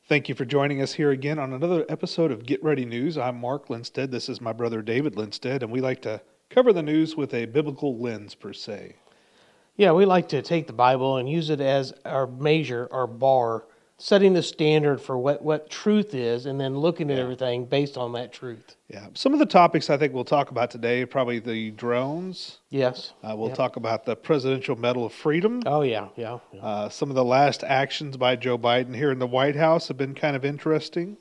Thank you for joining us here again on another episode of Get Ready News. I'm Mark Lindsted. This is my brother David Lindsted, and we like to cover the news with a biblical lens per se. Yeah, we like to take the Bible and use it as our measure, our bar, setting the standard for what truth is, and then looking at everything based on that truth. Yeah, some of the topics I think we'll talk about today are probably the drones. Yes. We'll talk about the Presidential Medal of Freedom. Oh, yeah. Some of the last actions by Joe Biden here in the White House have been kind of interesting,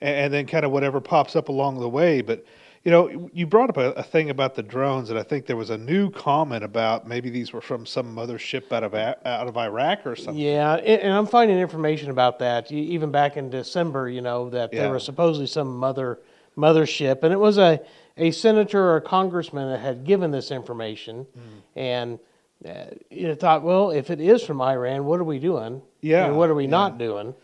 and then kind of whatever pops up along the way. But, you know, you brought up a thing about the drones, and I think there was a new comment about maybe these were from some mothership out of Iraq or something. Yeah, and I'm finding information about that, even back in December, that there was supposedly some mothership, and it was a senator or a congressman that had given this information, and thought, well, if it is from Iran, what are we doing? Yeah. And what are we not doing?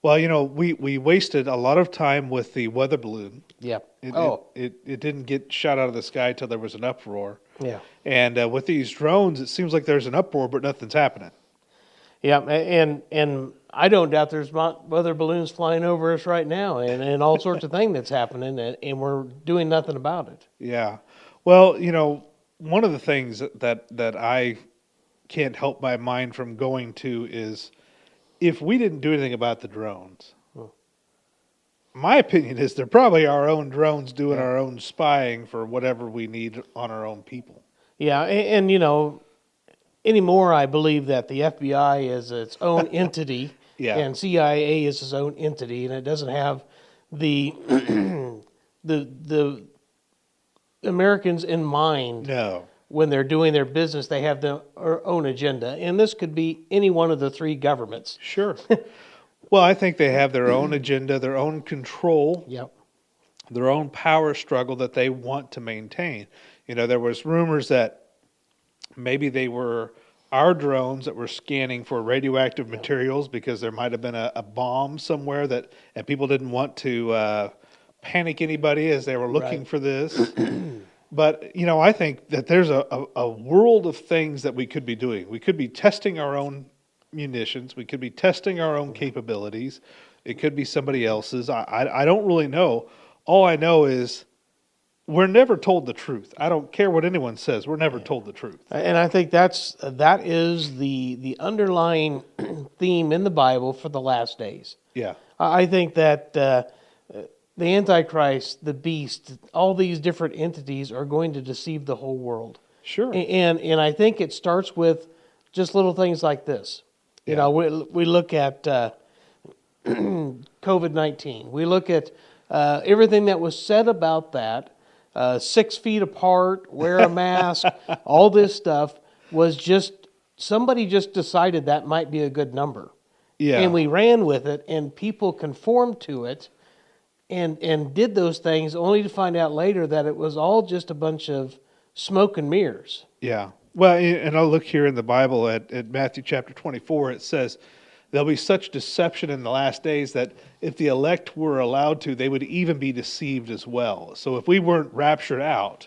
Well, we wasted a lot of time with the weather balloon. Yeah. It didn't get shot out of the sky till there was an uproar. Yeah. And with these drones, it seems like there's an uproar, but nothing's happening. Yeah, and I don't doubt there's weather balloons flying over us right now, and all sorts of things that's happening, and we're doing nothing about it. Yeah. Well, one of the things that I can't help my mind from going to is, if we didn't do anything about the drones, my opinion is they're probably our own drones doing our own spying for whatever we need on our own people. Yeah, and anymore I believe that the FBI is its own entity, and CIA is its own entity, and it doesn't have the the Americans in mind. No. When they're doing their business, they have their own agenda. And this could be any one of the three governments. Sure. Well, I think they have their own agenda, their own control, their own power struggle that they want to maintain. There was rumors that maybe they were our drones that were scanning for radioactive materials because there might have been a bomb somewhere and people didn't want to panic anybody as they were looking for this. But, I think that there's a world of things that we could be doing. We could be testing our own munitions. We could be testing our own capabilities. It could be somebody else's. I don't really know. All I know is we're never told the truth. I don't care what anyone says. We're never told the truth. And I think that is the underlying theme in the Bible for the last days. Yeah. I think that the Antichrist, the beast, all these different entities are going to deceive the whole world. Sure. And I think it starts with just little things like this. We look at COVID-19. We look at everything that was said about that. 6 feet apart, wear a mask, all this stuff was just, somebody just decided that might be a good number. Yeah. And we ran with it, and people conformed to it. And did those things only to find out later that it was all just a bunch of smoke and mirrors. Yeah. Well, and I'll look here in the Bible at Matthew chapter 24. It says, there'll be such deception in the last days that if the elect were allowed to, they would even be deceived as well. So if we weren't raptured out,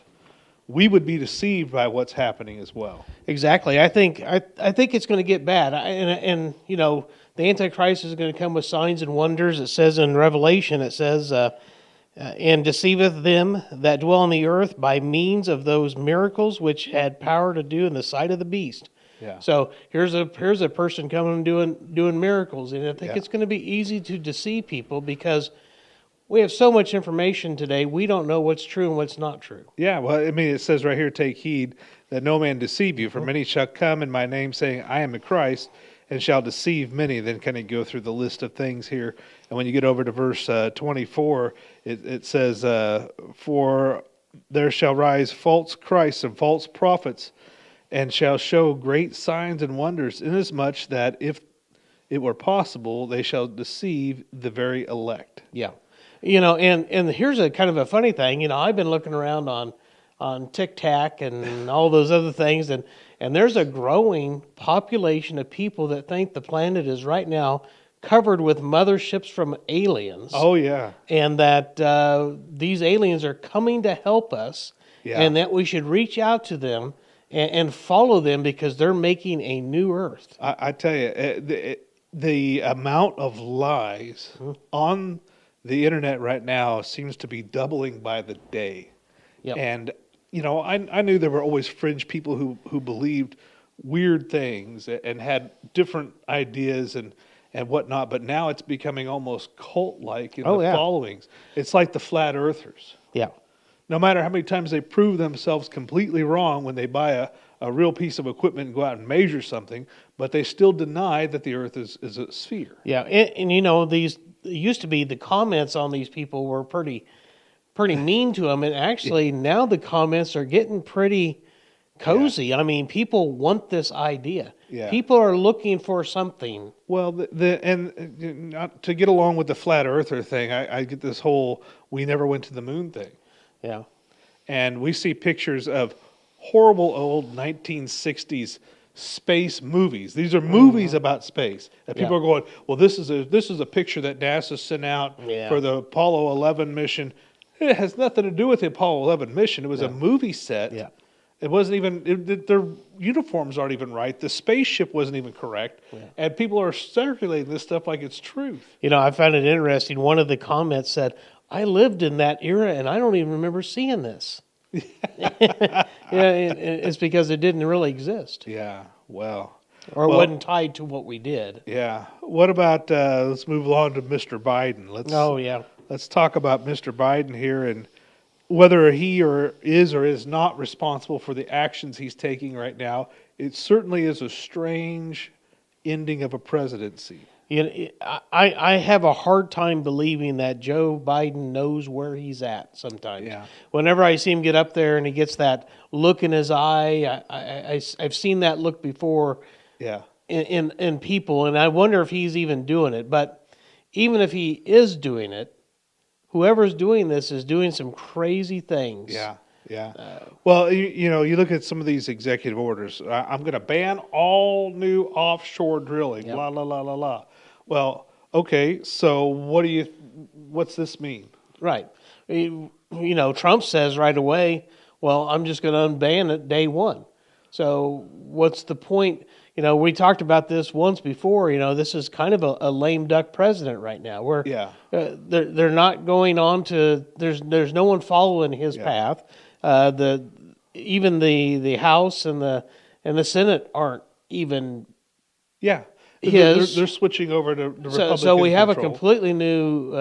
we would be deceived by what's happening as well. Exactly. I think it's going to get bad. And the Antichrist is going to come with signs and wonders. It says in Revelation, and deceiveth them that dwell on the earth by means of those miracles which had power to do in the sight of the beast. Yeah. So here's a person coming and doing miracles, and I think it's going to be easy to deceive people because we have so much information today. We don't know what's true and what's not true. Yeah. Well, it says right here, take heed that no man deceive you, for many shall come in my name, saying, I am the Christ, and shall deceive many. Then kind of go through the list of things here. And when you get over to verse 24, it says, for there shall rise false Christs and false prophets, and shall show great signs and wonders, inasmuch that if it were possible, they shall deceive the very elect. Yeah. And here's a kind of a funny thing. I've been looking around on TikTok and all those other things, and there's a growing population of people that think the planet is right now covered with motherships from aliens. Oh, yeah. And that these aliens are coming to help us, and that we should reach out to them and follow them because they're making a new earth. I tell you, the amount of lies on the internet right now seems to be doubling by the day. Yep. And, I knew there were always fringe people who believed weird things and had different ideas and whatnot, but now it's becoming almost cult-like in the followings. It's like the flat earthers. Yeah. No matter how many times they prove themselves completely wrong when they buy a real piece of equipment and go out and measure something, but they still deny that the earth is a sphere. Yeah, and these used to be the comments on these people were pretty mean to them, and actually now the comments are getting pretty cozy. Yeah. I mean, people want this idea. Yeah. People are looking for something. Well, and not to get along with the flat earther thing, I get this whole "we never went to the moon" thing. Yeah. And we see pictures of horrible old 1960s space movies. These are movies about space. And people are going, well, this is a picture that NASA sent out for the Apollo 11 mission. It has nothing to do with the Apollo 11 mission. It was a movie set. Yeah. It wasn't even, their uniforms aren't even right. The spaceship wasn't even correct. Yeah. And people are circulating this stuff like it's truth. I found it interesting. One of the comments said, I lived in that era and I don't even remember seeing this. It's because it didn't really exist. Yeah, well. Or it wasn't tied to what we did. Yeah. What about, let's move on to Mr. Biden. Let's talk about Mr. Biden here and whether he is not responsible for the actions he's taking right now. It certainly is a strange ending of a presidency. I have a hard time believing that Joe Biden knows where he's at sometimes. Yeah. Whenever I see him get up there and he gets that look in his eye, I've seen that look before in people, and I wonder if he's even doing it. But even if he is doing it, whoever's doing this is doing some crazy things. Yeah. Yeah. Well, you look at some of these executive orders. I'm going to ban all new offshore drilling. Yep. La la la la la. Well, okay. So what's this mean? Right. Trump says right away, well, I'm just going to unban it day one. So what's the point? We talked about this once before. This is kind of a lame duck president right now. Where they're not going on to. There's no one following his path. Even the House and the Senate aren't even. Yeah. They're switching over to Republican So we have control. A completely new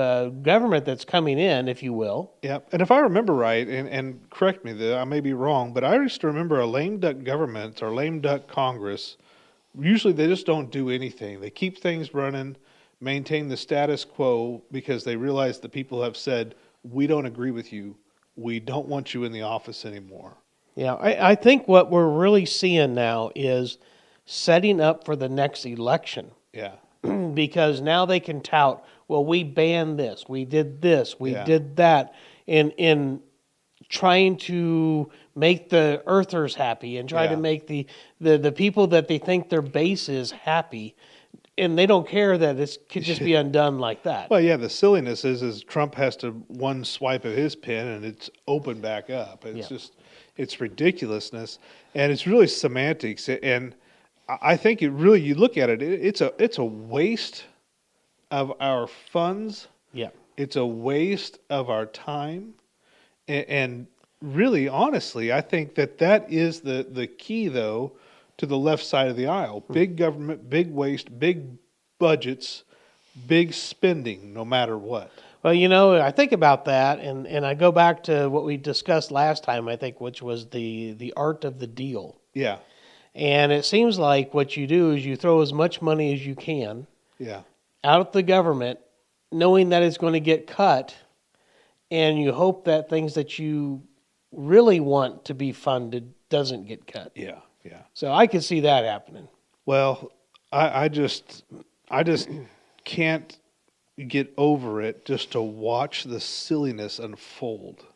government that's coming in, if you will. Yeah, and if I remember right, and correct me, I may be wrong, but I used to remember a lame duck government or lame duck Congress. Usually they just don't do anything. They keep things running, maintain the status quo because they realize the people have said, we don't agree with you. We don't want you in the office anymore. Yeah, I think what we're really seeing now is setting up for the next election. Yeah. Because now they can tout, well, we banned this, we did this, we did that, in trying to make the earthers happy and try to make the people that they think their base is happy. And they don't care that it could just be undone like that. Well, yeah, the silliness is Trump has to one swipe of his pen and it's open back up. It's it's ridiculousness, and it's really semantics. And I think you look at it, it's a waste of our funds. Yeah, it's a waste of our time, and really, honestly, I think that is the key though. To the left side of the aisle. Big government, big waste, big budgets, big spending, no matter what. Well, I think about that, and I go back to what we discussed last time, I think, which was the art of the deal. Yeah. And it seems like what you do is you throw as much money as you can out of the government, knowing that it's going to get cut, and you hope that things that you really want to be funded doesn't get cut. Yeah. Yeah. So I could see that happening. Well, I just can't get over it just to watch the silliness unfold.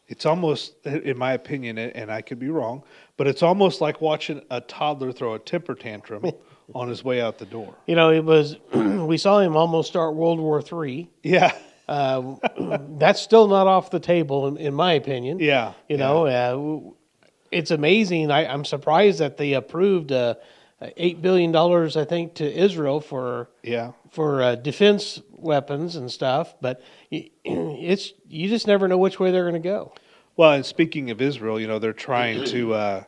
It's almost, in my opinion, and I could be wrong, but it's almost like watching a toddler throw a temper tantrum on his way out the door. It was, we saw him almost start World War III. Yeah. That's still not off the table, in my opinion. Yeah. it's amazing. I'm surprised that they approved $8 billion, I think, to Israel for defense weapons and stuff. But you just never know which way they're going to go. Well, and speaking of Israel, they're trying to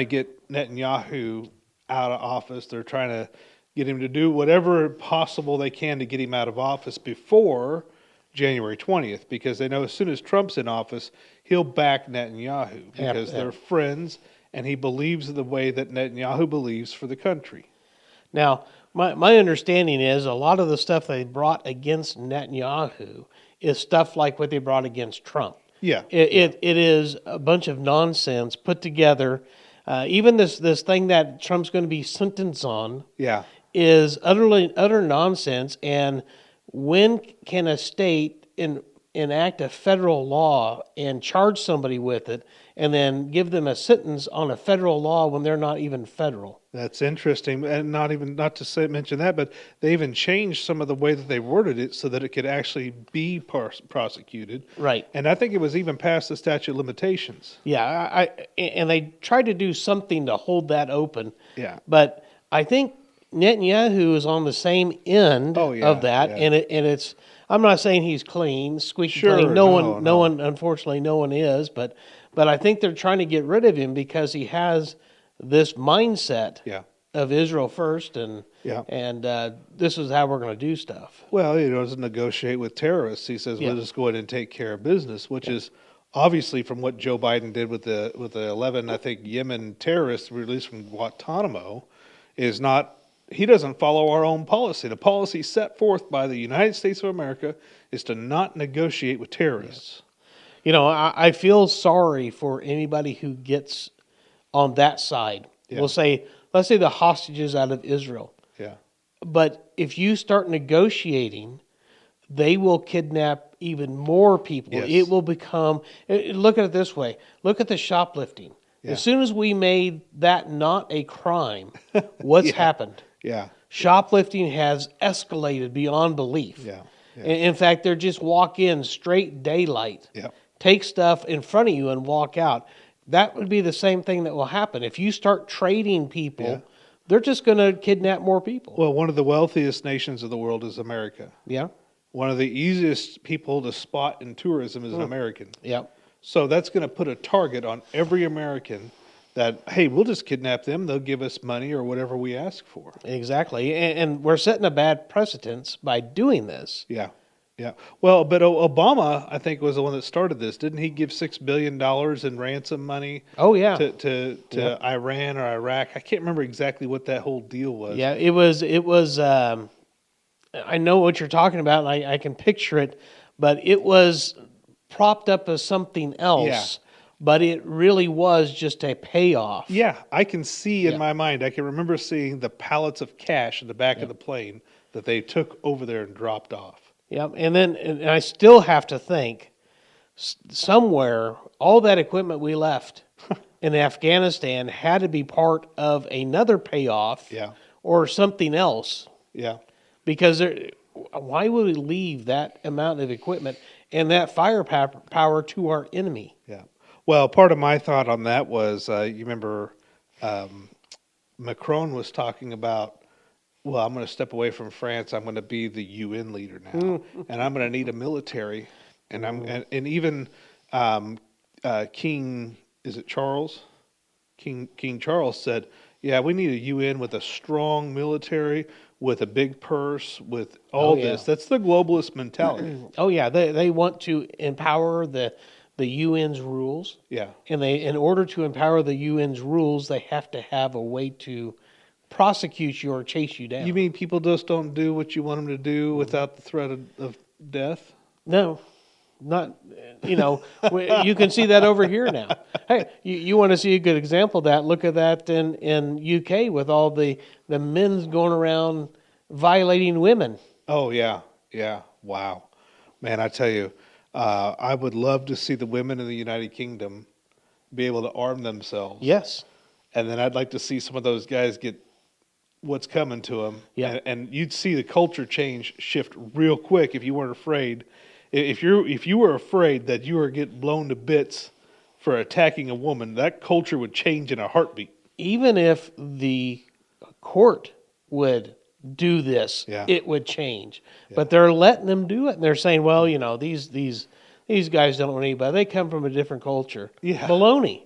get Netanyahu out of office. They're trying to get him to do whatever possible they can to get him out of office before January 20th, because they know as soon as Trump's in office, he'll back Netanyahu because they're friends, and he believes the way that Netanyahu believes for the country. Now, my understanding is a lot of the stuff they brought against Netanyahu is stuff like what they brought against Trump. Yeah. It is a bunch of nonsense put together. Even this thing that Trump's going to be sentenced on is utter nonsense. And when can a state enact a federal law and charge somebody with it and then give them a sentence on a federal law when they're not even federal? That's interesting, and not to mention that, but they even changed some of the way that they worded it so that it could actually be prosecuted. Right. And I think it was even past the statute of limitations. Yeah, and they tried to do something to hold that open. Yeah. But I think Netanyahu is on the same end of that, and it's. I'm not saying he's clean, squeaky clean. No one, unfortunately, no one is. But I think they're trying to get rid of him because he has this mindset of Israel first, and this is how we're going to do stuff. Well, he doesn't negotiate with terrorists. He says, "Let us go ahead and take care of business," which is obviously from what Joe Biden did with the 11, I think, Yemen terrorists released from Guantanamo, is not. He doesn't follow our own policy. The policy set forth by the United States of America is to not negotiate with terrorists. I feel sorry for anybody who gets on that side. Let's say the hostages out of Israel. Yeah. But if you start negotiating, they will kidnap even more people. Yes. It will become, look at it this way. Look at the shoplifting. Yeah. As soon as we made that not a crime, what's happened? Yeah. Shoplifting has escalated beyond belief. Yeah. In fact, they're just walk in straight daylight, take stuff in front of you and walk out. That would be the same thing that will happen. If you start trading people, they're just going to kidnap more people. Well, one of the wealthiest nations of the world is America. Yeah. One of the easiest people to spot in tourism is an American. Yeah. So that's going to put a target on every American that, hey, we'll just kidnap them. They'll give us money or whatever we ask for. Exactly. And we're setting a bad precedence by doing this. Yeah. Yeah. Well, but Obama, I think, was the one that started this. Didn't he give $6 billion in ransom money? Oh, yeah. To Iran or Iraq? I can't remember exactly what that whole deal was. Yeah, it was I know what you're talking about, and I can picture it, but it was propped up as something else. Yeah. But it really was just a payoff. Yeah, I can see in my mind, I can remember seeing the pallets of cash in the back of the plane that they took over there and dropped off. Yep, and I still have to think, somewhere, all that equipment we left in Afghanistan had to be part of another payoff or something else. Yeah. Because why would we leave that amount of equipment and that firepower to our enemy? Yeah. Well, part of my thought on that was, you remember Macron was talking about, well, I'm going to step away from France. I'm going to be the UN leader now, and I'm going to need a military. And and even King, is it Charles? King Charles said, yeah, we need a UN with a strong military, with a big purse, with all this. That's the globalist mentality. Oh yeah, they want to empower the UN's rules. Yeah. And in order to empower the UN's rules, they have to have a way to prosecute you or chase you down. You mean people just don't do what you want them to do without the threat of death? No, not, you can see that over here now. Hey, you want to see a good example of that? Look at that in UK with all the men's going around violating women. Oh, yeah. Yeah. Wow. Man, I tell you, I would love to see the women in the United Kingdom be able to arm themselves. Yes. And then I'd like to see some of those guys get what's coming to them. Yeah. And you'd see the culture shift real quick if you weren't afraid. If you were afraid that you were getting blown to bits for attacking a woman, that culture would change in a heartbeat. Even if the court would do this, Yeah. it would change. Yeah. But they're letting them do it, and they're saying, well, these guys don't know anybody. They come from a different culture. Yeah. Baloney.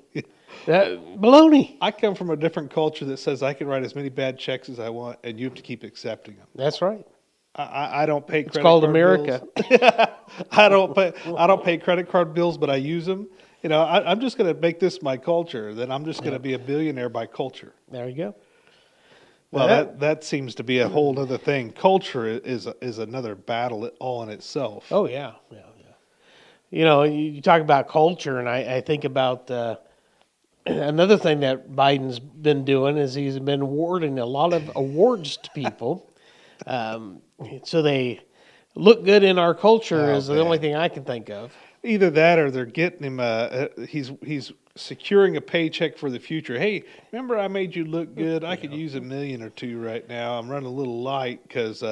Baloney. I come from a different culture that says I can write as many bad checks as I want, and you have to keep accepting them. That's right. I don't pay credit It's called card America. bills. I don't pay credit card bills, but I use them. I'm just going to make this my culture. Then I'm just going to be a billionaire by culture. There you go. Well, that seems to be a whole other thing. Culture is another battle all in itself. Oh yeah. You talk about culture, and I think about another thing that Biden's been doing is he's been awarding a lot of awards to people, so they look good in our culture. Is the only thing I can think of. Either that, or they're getting him. He's securing a paycheck for the future. Hey, remember I made you look good? I could use $1 million or $2 million right now. I'm running a little light because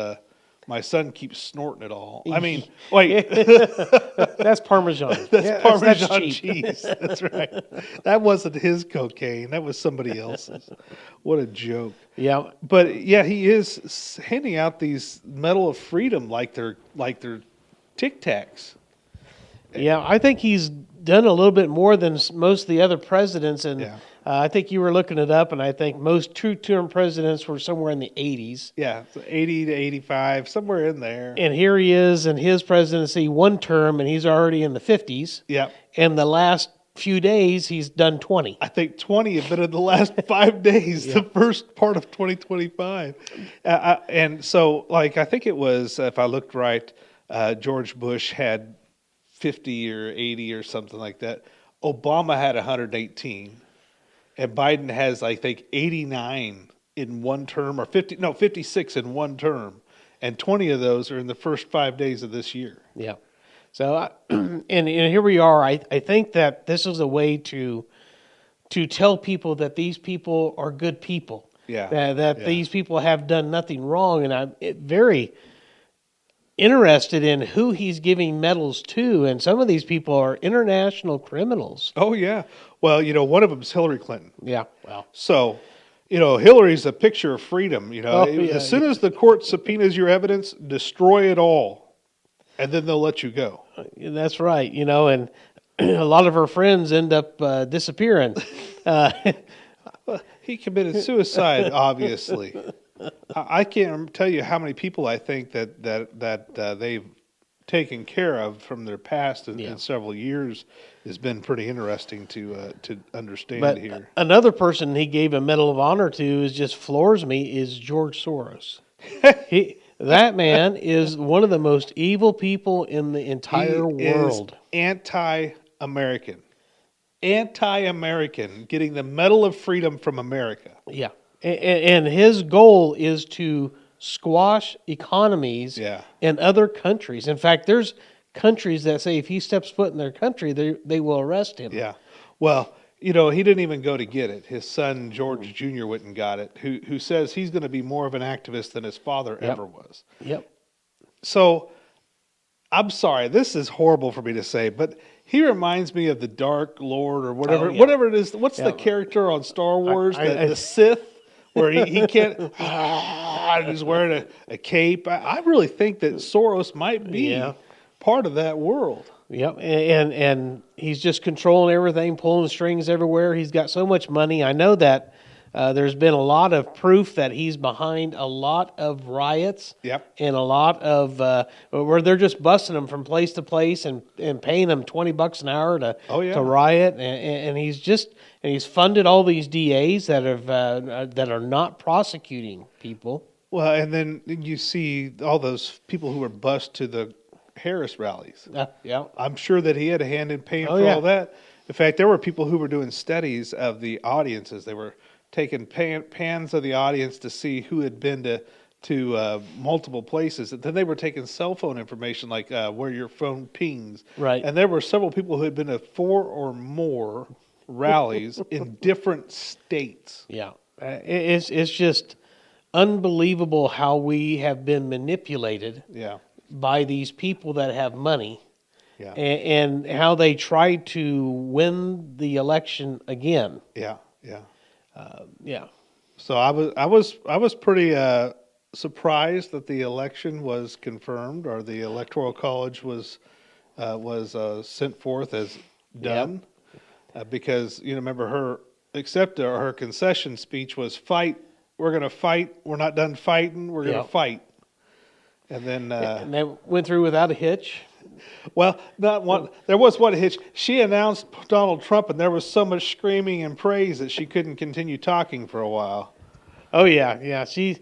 my son keeps snorting it all. I mean, wait, that's Parmesan. That's Parmesan that's cheese. That's right. That wasn't his cocaine. That was somebody else's. What a joke. Yeah, but yeah, he is handing out these Medal of Freedom like they're Tic Tacs. Yeah, I think he's done a little bit more than most of the other presidents, and I think you were looking it up, and I think most two-term presidents were somewhere in the 80s. Yeah, so 80 to 85, somewhere in there. And here he is in his presidency, one term, and he's already in the 50s. Yeah. And the last few days, he's done 20. I think 20 have been in the last 5 days, the first part of 2025. And so, I think it was, if I looked right, George Bush had 50 or 80 or something like that. Obama had 118, and Biden has, I think, 89 in one term, or 56 in one term, and 20 of those are in the first 5 days of this year. Yeah. So, and here we are. I think that this is a way to tell people that these people are good people. Yeah. That these people have done nothing wrong, and I'm very interested in who he's giving medals to, and some of these people are international criminals. Oh, yeah. Well, one of them is Hillary Clinton. Yeah, well. So, Hillary's a picture of freedom. As soon as the court subpoenas your evidence, destroy it all, and then they'll let you go. That's right, and a lot of her friends end up disappearing. Well, he committed suicide, obviously. I can't tell you how many people I think that they've taken care of from their past in several years has been pretty interesting to understand here. Another person he gave a Medal of Honor to is just floors me is George Soros. That man is one of the most evil people in the entire world. Is anti-American, getting the Medal of Freedom from America. Yeah. And his goal is to squash economies in other countries. In fact, there's countries that say if he steps foot in their country, they will arrest him. Yeah. Well, he didn't even go to get it. His son, George Jr., went and got it, who says he's going to be more of an activist than his father ever was. Yep. So, I'm sorry, this is horrible for me to say, but he reminds me of the Dark Lord or whatever it is. What's the character on Star Wars? The Sith? Where he can't, he's wearing a cape. I really think that Soros might be part of that world. Yep, and he's just controlling everything, pulling the strings everywhere. He's got so much money. I know that there's been a lot of proof that he's behind a lot of riots. Yep. And a lot of where they're just busting them from place to place and paying them $20 an hour to riot. And he's funded all these DAs that are not prosecuting people. Well, and then you see all those people who were bused to the Harris rallies. Yeah. I'm sure that he had a hand in paying for all that. In fact, there were people who were doing studies of the audiences. They were taking pans of the audience to see who had been to multiple places. And then they were taking cell phone information, like where your phone pings. Right. And there were several people who had been to 4 or more rallies in different states. Yeah. It's just unbelievable how we have been manipulated by these people that have money Yeah. and how they tried to win the election again. Yeah. Yeah. Yeah. So I was pretty surprised that the election was confirmed, or the electoral college was sent forth as Yep. done, because remember her concession speech was fight. We're going to fight. We're not done fighting. We're going Yep. to fight. And then, And they went through without a hitch. well, not one. There was one hitch. She announced Donald Trump, and there was so much screaming and praise that she couldn't continue talking for a while. Oh yeah, yeah. She,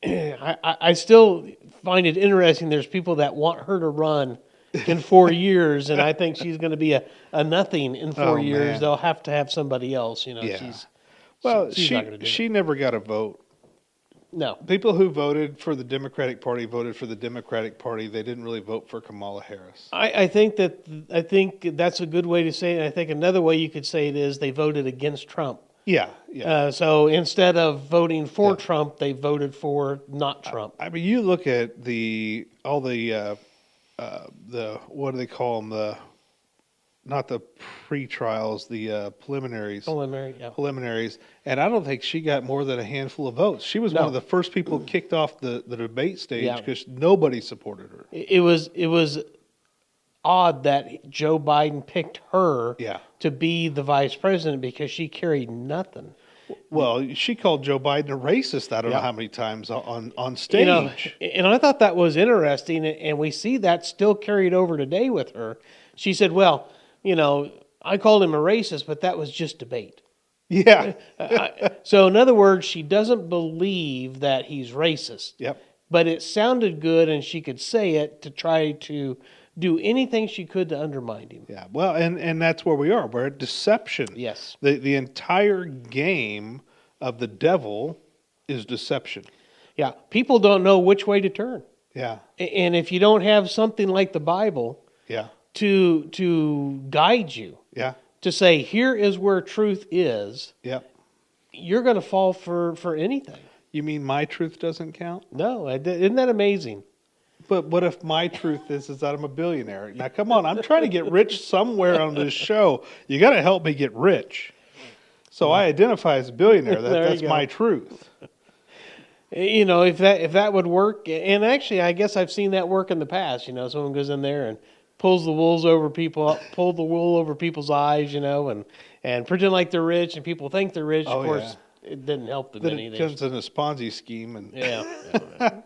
I still find it interesting. There's people that want her to run in 4 years, and I think she's going to be a nothing in 4 years. Man. They'll have to have somebody else. Yeah. She's She not going to do she it. never got a vote. No. People who voted for the Democratic Party voted for the Democratic Party. They didn't really vote for Kamala Harris. I think that's a good way to say it. I think another way you could say it is they voted against Trump. Yeah, yeah. So instead of voting for Yeah. Trump, they voted for not Trump. I mean, you look at all the what do they call them? Not the pre-trials, the preliminaries. Preliminaries, and I don't think she got more than a handful of votes. She was one of the first people kicked off the debate stage because nobody supported her. It was odd that Joe Biden picked her to be the vice president because she carried nothing. Well, she called Joe Biden a racist. I don't know how many times on stage. And I thought that was interesting, and we see that still carried over today with her. She said, "Well, I called him a racist, but that was just debate." Yeah. So in other words, she doesn't believe that he's racist. Yep. But it sounded good, and she could say it to try to do anything she could to undermine him. Yeah. Well, and that's where we are. We're at deception. Yes. The entire game of the devil is deception. Yeah. People don't know which way to turn. Yeah. And if you don't have something like the Bible to guide you, to say, here is where truth is, you're going to fall for anything. You mean my truth doesn't count? No. Isn't that amazing? But what if my truth is that I'm a billionaire? Now, come on. I'm trying to get rich somewhere on this show. You got to help me get rich. So I identify as a billionaire. That's my truth. If that would work, and actually, I guess I've seen that work in the past. Someone goes in there and pull the wool over people's eyes, and pretend like they're rich, and people think they're rich. Of course, it didn't help them then anything. It comes in a Ponzi scheme, and yeah.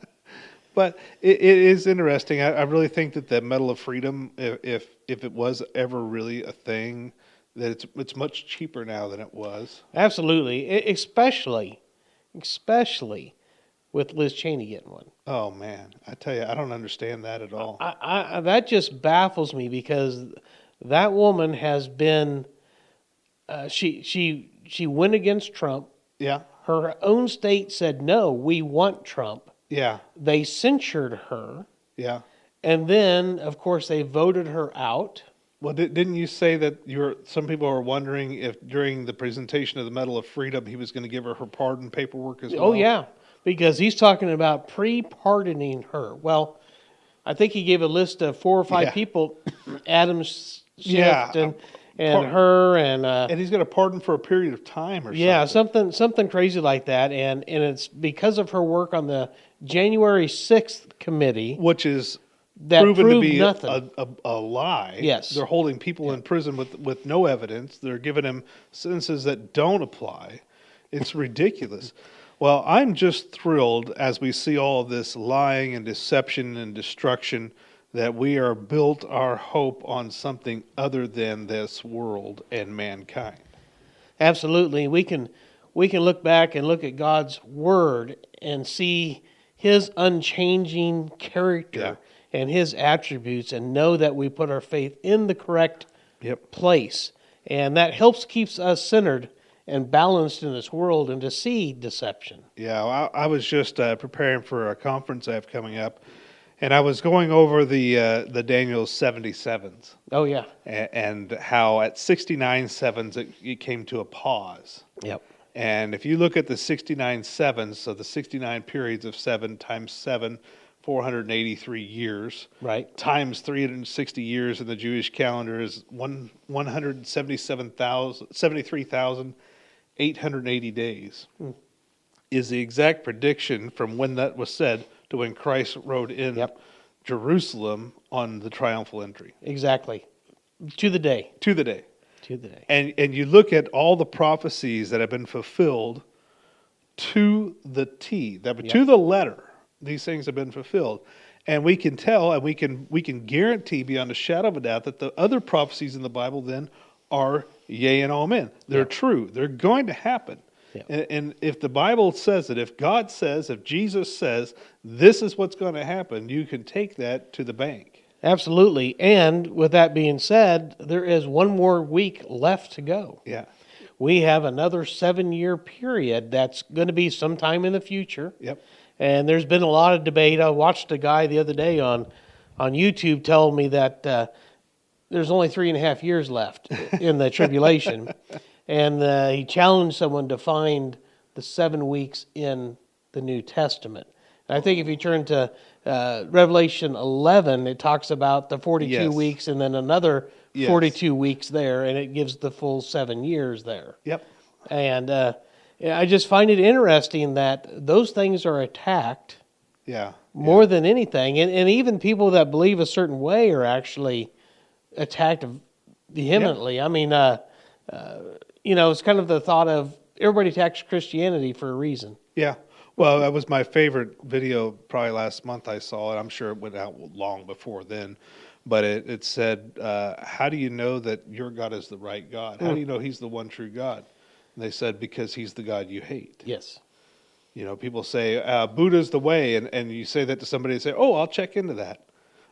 But it is interesting. I really think that the Medal of Freedom, if it was ever really a thing, that it's much cheaper now than it was. Absolutely, especially with Liz Cheney getting one. Oh man, I tell you, I don't understand that at all. I that just baffles me because that woman has been. She went against Trump. Yeah. Her own state said no. We want Trump. Yeah. They censured her. Yeah. And then, of course, they voted her out. Well, didn't you say that some people are wondering if during the presentation of the Medal of Freedom he was going to give her pardon paperwork as well? Oh, yeah, because he's talking about pre-pardoning her. Well, I think he gave a list of 4 or 5 people, Adam Schiff and her. And he's going to pardon for a period of time or something. Yeah, something crazy like that. And it's because of her work on the January 6th committee. Which is that proven to be nothing. A lie. Yes. They're holding people in prison with no evidence. They're giving them sentences that don't apply. It's ridiculous. Well, I'm just thrilled as we see all of this lying and deception and destruction that we are built our hope on something other than this world and mankind. Absolutely. We can look back and look at God's word and see his unchanging character and his attributes and know that we put our faith in the correct place. And that helps keeps us centered and balanced in this world and to see deception. Yeah, I was just preparing for a conference I have coming up, and I was going over the Daniel's 77s. Oh, yeah. And how at 69 sevens it came to a pause. Yep. And if you look at the 69 sevens, so the 69 periods of 7 times 7 483 years. Right. Times 360 years in the Jewish calendar is 173,880 days. Is the exact prediction from when that was said to when Christ rode in Jerusalem on the triumphal entry. Exactly. To the day. To the day. To the day. And you look at all the prophecies that have been fulfilled to the T, to the letter. These things have been fulfilled. And we can tell, and we can guarantee beyond a shadow of a doubt that the other prophecies in the Bible then are yea and amen. They're true. They're going to happen. And if the Bible says it, if God says, if Jesus says, this is what's going to happen, you can take that to the bank. Absolutely. And with that being said, there is one more week left to go. Yeah. We have another 7-year period that's going to be sometime in the future. Yep. And there's been a lot of debate. I watched a guy the other day on YouTube tell me that there's only 3.5 years left in the tribulation. And he challenged someone to find the 7 weeks in the New Testament. And I think if you turn to Revelation 11, it talks about the 42 weeks and then another 42 weeks there, and it gives the full 7 years there. Yep. And I just find it interesting that those things are attacked more than anything. And even people that believe a certain way are actually attacked vehemently. I mean, it's kind of the thought of everybody attacks Christianity for a reason. Yeah. Well, that was my favorite video probably last month I saw it. I'm sure it went out long before then. But it said, how do you know that your God is the right God? How do you know he's the one true God? And they said, because he's the God you hate. Yes. People say, Buddha's the way. And you say that to somebody and say, oh, I'll check into that.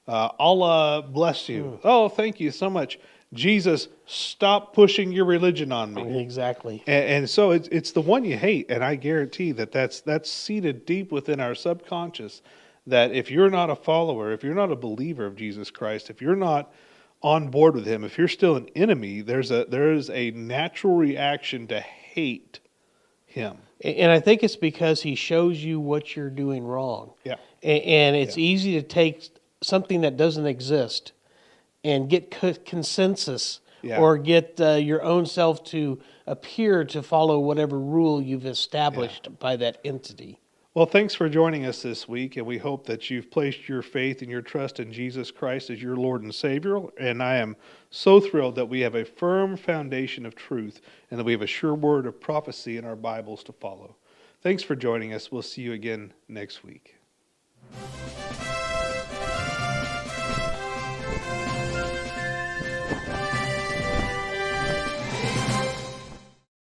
Allah bless you. Oh, thank you so much. Jesus, stop pushing your religion on me. Exactly. And so it's the one you hate. And I guarantee that's seated deep within our subconscious, that if you're not a follower, if you're not a believer of Jesus Christ, if you're not on board with him, if you're still an enemy, there is a natural reaction to hate him. And I think it's because he shows you what you're doing wrong. Yeah. And it's easy to take something that doesn't exist and get consensus or get your own self to appear to follow whatever rule you've established by that entity. Well, thanks for joining us this week, and we hope that you've placed your faith and your trust in Jesus Christ as your Lord and Savior. And I am so thrilled that we have a firm foundation of truth and that we have a sure word of prophecy in our Bibles to follow. Thanks for joining us. We'll see you again next week.